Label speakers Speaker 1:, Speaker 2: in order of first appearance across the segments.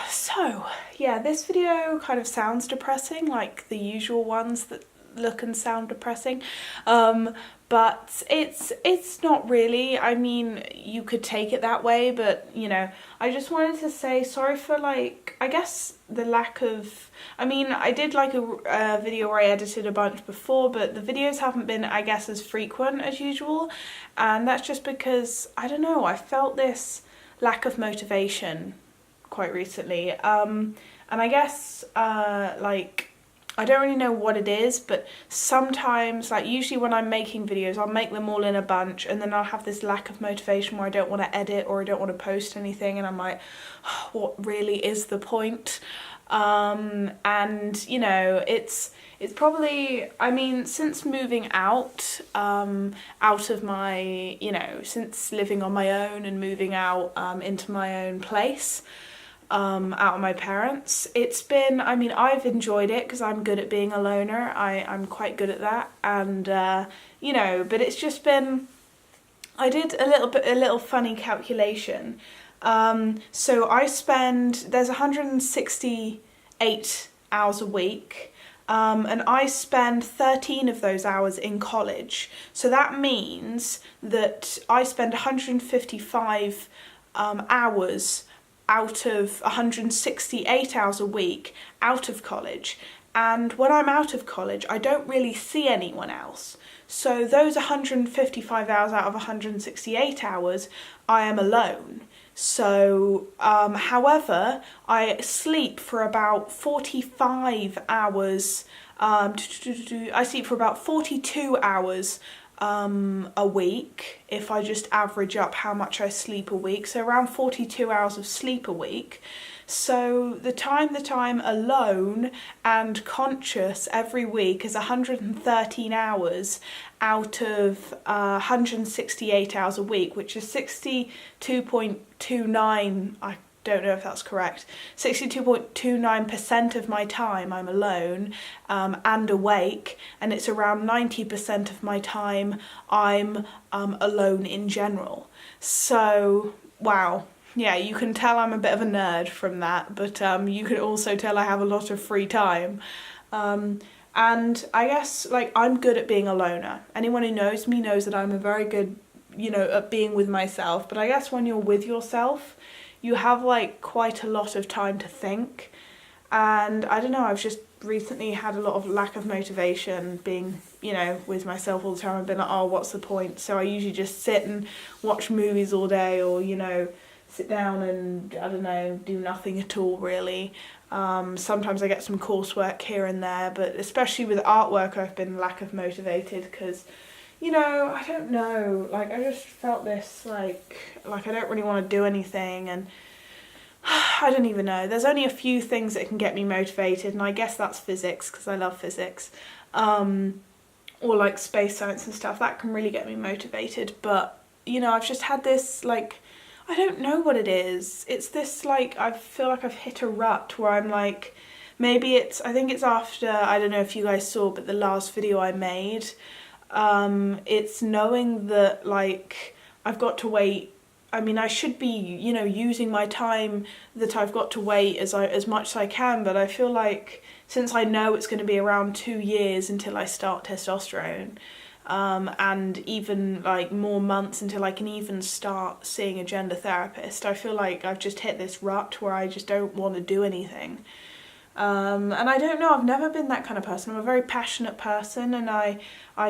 Speaker 1: So, yeah, this video kind of sounds depressing, like the usual ones that look and sound depressing. But it's not really. I mean, you could take it that way, but you know, I just wanted to say sorry for, like, I guess the lack of, I mean, I did like a video where I edited a bunch before, but the videos haven't been, I guess, as frequent as usual, and that's just because, I don't know, I felt this lack of motivation quite recently. And I guess, like, I don't really know what it is, but sometimes, like, usually when I'm making videos, I'll make them all in a bunch, and then I'll have this lack of motivation where I don't want to edit or I don't want to post anything, and I'm like, oh, what really is the point? And you know, it's probably, I mean, since moving out, out of my, you know, since living on my own and moving out into my own place, out of my parents, it's been, I mean, I've enjoyed it because I'm good at being a loner. I'm quite good at that, and you know, but it's just been, I did a little funny calculation. So I spend, there's 168 hours a week, and I spend 13 of those hours in college. So that means that I spend 155 hours out of 168 hours a week out of college. And when I'm out of college, I don't really see anyone else. So those 155 hours out of 168 hours, I am alone. So, however, I sleep for about 45 hours, I sleep for about 42 hours a week, if I just average up how much I sleep a week, so around 42 hours of sleep a week. So the time that I'm alone and conscious every week is 113 hours out of 168 hours a week, which is 62.29, I don't know if that's correct, 62.29% of my time I'm alone and awake, and it's around 90% of my time I'm alone in general. So, wow. Yeah, you can tell I'm a bit of a nerd from that, but you can also tell I have a lot of free time. And I guess, like, I'm good at being a loner. Anyone who knows me knows that I'm a very good, you know, at being with myself. But I guess when you're with yourself, you have, like, quite a lot of time to think. And I don't know, I've just recently had a lot of lack of motivation being, you know, with myself all the time. I've been like, oh, what's the point? So I usually just sit and watch movies all day, or, you know, sit down and, I don't know, do nothing at all really. Sometimes I get some coursework here and there, but especially with artwork I've been lack of motivated because, you know, I don't know, like, I just felt this, like I don't really want to do anything, and I don't even know. There's only a few things that can get me motivated, and I guess that's physics, because I love physics, or like space science and stuff. That can really get me motivated, but, you know, I've just had this, like, I don't know what it is. It's this, like, I feel like I've hit a rut where I'm like, maybe it's, I think it's after, I don't know if you guys saw, but the last video I made, it's knowing that, like, I've got to wait. I mean, I should be, you know, using my time that I've got to wait as much as I can, but I feel like since I know it's going to be around 2 years until I start testosterone, and even, like, more months until I can even start seeing a gender therapist, I feel like I've just hit this rut where I just don't want to do anything. And I don't know, I've never been that kind of person. I'm a very passionate person, and I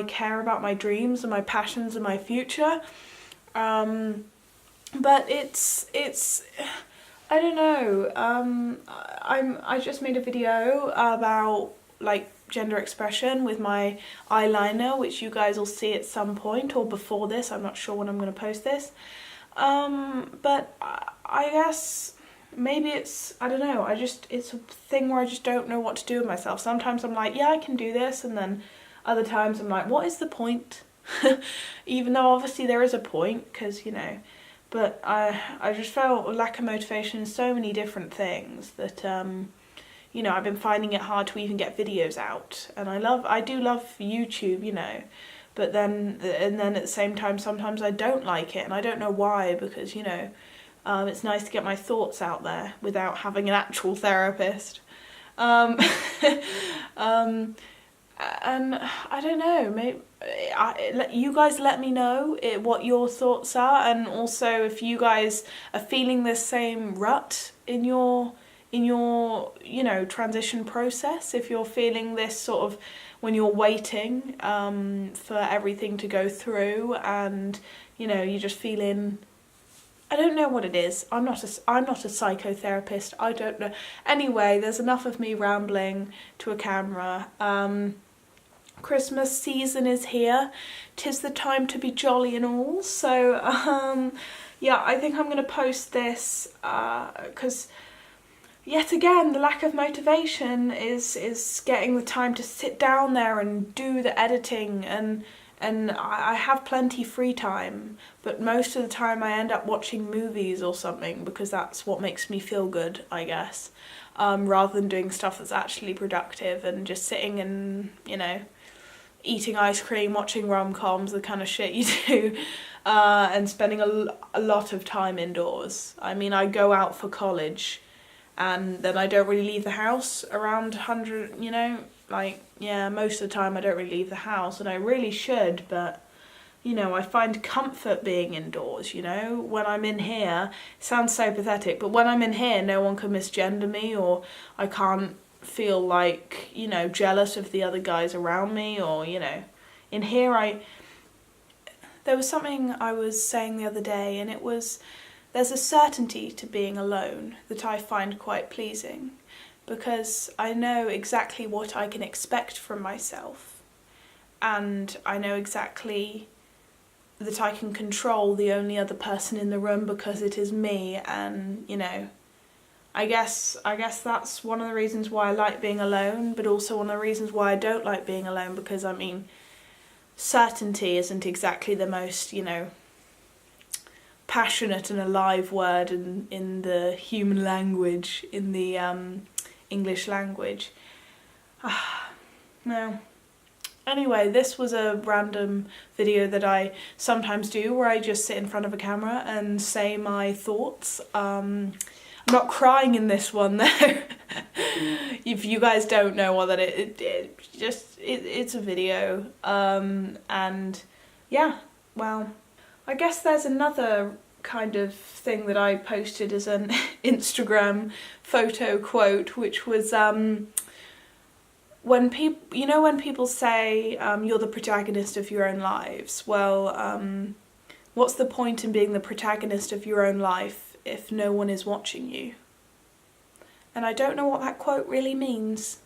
Speaker 1: care about my dreams and my passions and my future. But it's I don't know. I just made a video about, like, gender expression with my eyeliner, which you guys will see at some point, or before this. I'm not sure when I'm going to post this. But I guess maybe it's, I don't know, it's a thing where I just don't know what to do with myself. Sometimes I'm like, yeah, I can do this, and then other times I'm like, what is the point? Even though obviously there is a point, because, you know, but I just felt a lack of motivation in so many different things that, you know, I've been finding it hard to even get videos out. And I do love YouTube, you know, but then at the same time, sometimes I don't like it, and I don't know why, because, you know, It's nice to get my thoughts out there without having an actual therapist. Um, and I don't know, maybe you guys let me know what your thoughts are, and also if you guys are feeling this same rut in your you know, transition process, if you're feeling this sort of when you're waiting for everything to go through, and you know, you're just feeling, I don't know what it is. I'm not a psychotherapist. I don't know. Anyway, there's enough of me rambling to a camera. Christmas season is here. 'Tis the time to be jolly and all. So yeah, I think I'm going to post this because yet again the lack of motivation is getting the time to sit down there and do the editing, and I have plenty free time, but most of the time I end up watching movies or something because that's what makes me feel good, I guess, rather than doing stuff that's actually productive and just sitting and, you know, eating ice cream, watching rom-coms, the kind of shit you do, and spending a lot of time indoors. I mean, I go out for college and then I don't really leave the house around 100, you know, like, yeah, most of the time I don't really leave the house, and I really should, but, you know, I find comfort being indoors, you know. When I'm in here, it sounds so pathetic, but when I'm in here, no one can misgender me, or I can't feel like, you know, jealous of the other guys around me, or, you know, in here there was something I was saying the other day, and it was, there's a certainty to being alone that I find quite pleasing, because I know exactly what I can expect from myself, and I know exactly that I can control the only other person in the room because it is me, and, you know, I guess that's one of the reasons why I like being alone, but also one of the reasons why I don't like being alone, because, I mean, certainty isn't exactly the most, you know, passionate and alive word in the human language, in the English language. No. Anyway, this was a random video that I sometimes do where I just sit in front of a camera and say my thoughts. I'm not crying in this one though. If you guys don't know what that is, it's a video. And yeah, well, I guess there's another kind of thing that I posted as an Instagram photo quote, which was when people say you're the protagonist of your own lives. Well, what's the point in being the protagonist of your own life if no one is watching you? And I don't know what that quote really means.